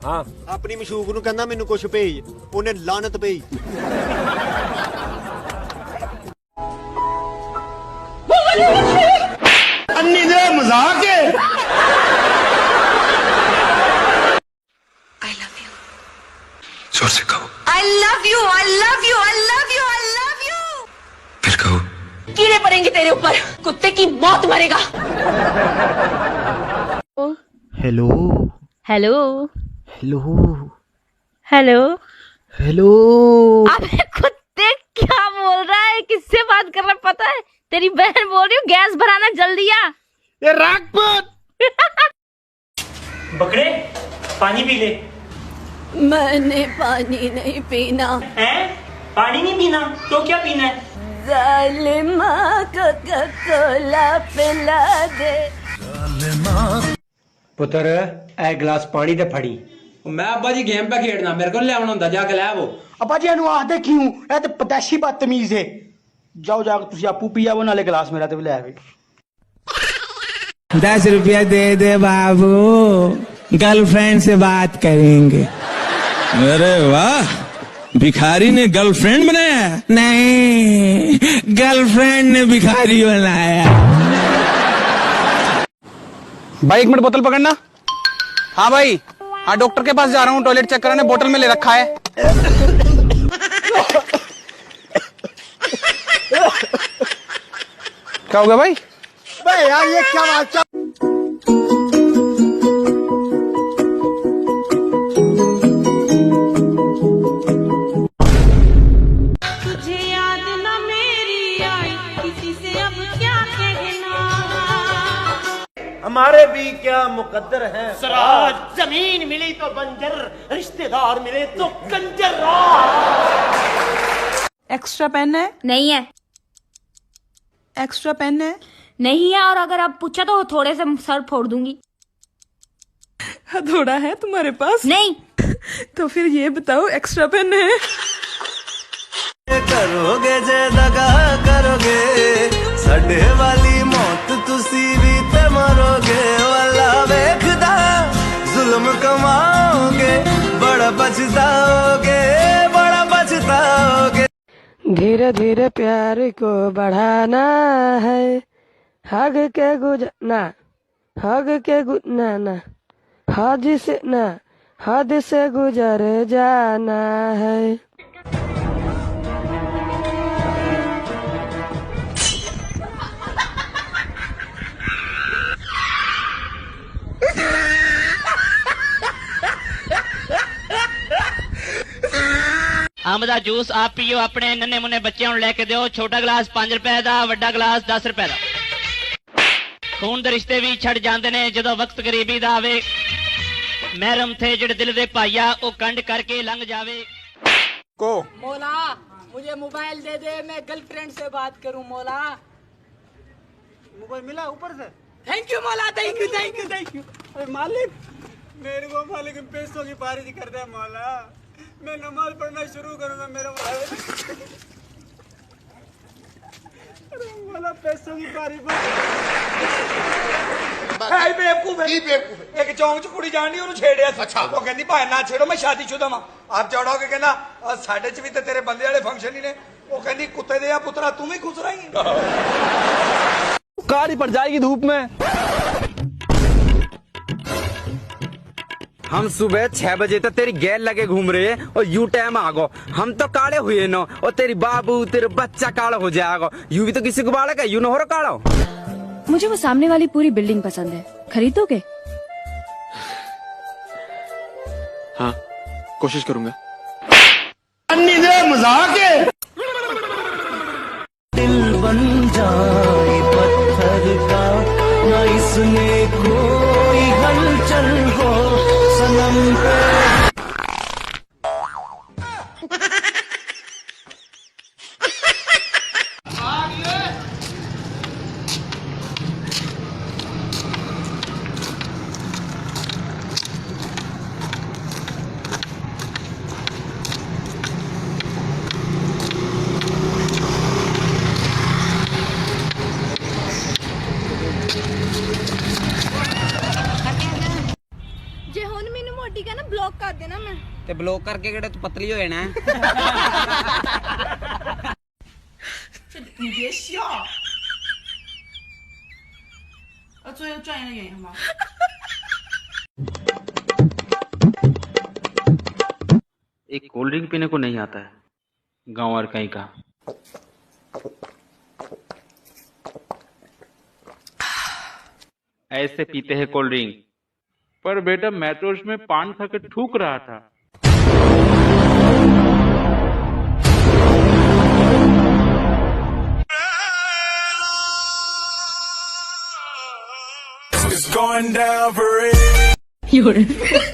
हाँ अपनी मशूक नूं कहंदा मैनू कुछ भेज, ओने लानत पई। अन्नी दे मजाक है। I love you. जोर से कहो। I love you. I love you. I love you. I love you. फिर कहो। कीड़े पड़ेंगे तेरे ऊपर, कुत्ते की मौत मरेगा। Hello hello hello hello. Hello. अबे कुत्ते क्या बोल रहा है? किससे बात कर रहा है पता है? तेरी बहन बोल रही हूँ गैस भराना जल्दी आ। ये रागपुत बकरे पानी पी ले। मैंने पानी नहीं पीना। हैं? पानी नहीं पीना तो क्या पीना है? जालिमा कोका कोला पिला दे। पुत्र ए गिलास पानी दे फड़ी। मैं अब्बा जी गेम पे खेड़ना, मेरे को लियावना हुंदा, जाके लै वो। अब्बा जी एनू आखदे क्यों? ए ते पतैशी बदतमीज है। जाओ जाके तुसी आपू पिया वो नाले गिलास मेरा ते ले आवे। 10 रुपया दे दे बाबू, गर्लफ्रेंड से बात करेंगे। अरे वाह, भिखारी ने गर्लफ्रेंड बनाया? नहीं, गर्लफ्रेंड ने भिखारी बनाया। भाई 1 मिनट बोतल पकड़ना। हाँ भाई, हाँ डॉक्टर के पास जा रहा हूँ, टॉयलेट चेक कराने, बोतल में ले रखा है। क्या हो गया भाई? भाई यार ये क्या बात है? तुझे याद न मेरी आई, किसी से अब क्या कहना। हमारे भी क्या मुकद्दर है। सराज जमीन मिली तो बंजर, रिश्तेदार मिले तो कंजर। एक्स्ट्रा पेन है? नहीं है। एक्स्ट्रा पेन है? नहीं है, और अगर आप पूछा तो थोड़े से सर फोड़ दूंगी। हथौड़ा है तुम्हारे पास? नहीं। तो फिर ये बताओ एक्स्ट्रा पेन है? करोगे जे दगा करोगे, साडे वाली मौत तुसी भी ते मरोगे। वाला वेखदा जुल्म कमाओगे, बड़ा पछताओगे, बड़ा पछताओगे। धीरे धीरे प्यार को बढ़ाना है, हग के गुजरना, हग के गुजरना ना, हद से गुजर जाना है। अंब दा जूस आप पियो, अपने नन्हे मुन्ने बच्चों को लेके दियो। छोटा गिलास 5 रुपए दा, वड्डा गिलास 10 रुपए दा। खून दे रिश्ते भी छड़ जांदे ने जदों वक्त गरीबी दा आवे। महरम थे जेड़े दिल दे भाईया, ओ कंड करके लंघ जावे। को मौला मुझे मोबाइल दे दे, मैं गर्लफ्रेंड से बात करूं। मौला मोबाइल मिला ऊपर से? थैंक यू मौला, thank you thank you thank you. अरे मालिक मेरे को मालिक पैसों की बारिश कर दे मौला, मैं नमाज पढ़ना शुरू करूंगा। मेरा मौला पैसों की बारिश। बेवकूफ है। एक चौंक च कुड़ी जानी ओनू छेड़िया। अच्छा वो कहंदी भाई ना छेड़ो, मैं शादीशुदा हां। आप चौड़ा के कहना साडे च भी ते तेरे बंदे वाले फंक्शन ही ने। वो कहंदी कुत्ते दे पुत्रा तू भी खुश रही। काली पड़ जाएगी धूप में। हम सुबह 6 बजे तक तेरी गैल लगे घूम रहे हैं और यू टाइम आ गो। हम तो काले हुए न, और तेरी बाबू तेरे बच्चा काला हो जाएगा। यू भी तो किसी को बालक है, यू न हो रहा काला। मुझे वो सामने वाली पूरी बिल्डिंग पसंद है, खरीदोगे? हाँ, कोशिश करूंगा। अन्नी दे मजाक है। दिल बन जाए पत्थर का, ना इसमें कोई हलचल हो सनम पे। जे हुन मैनू मोटी कहना ब्लॉक कर देना मैं ਤੇ ਬਲੌਕ ਕਰਕੇ ਕਿਹੜਾ ਤੂੰ ਪਤਲੀ ਹੋ ਜਾਣਾ एक कोल्ड ड्रिंक पीने को नहीं आता है गांव और कहीं का ऐसे पीते हैं कोल्ड ड्रिंक पर बेटा मैं तो उसमें पान खा के थूक रहा था It's going down for real.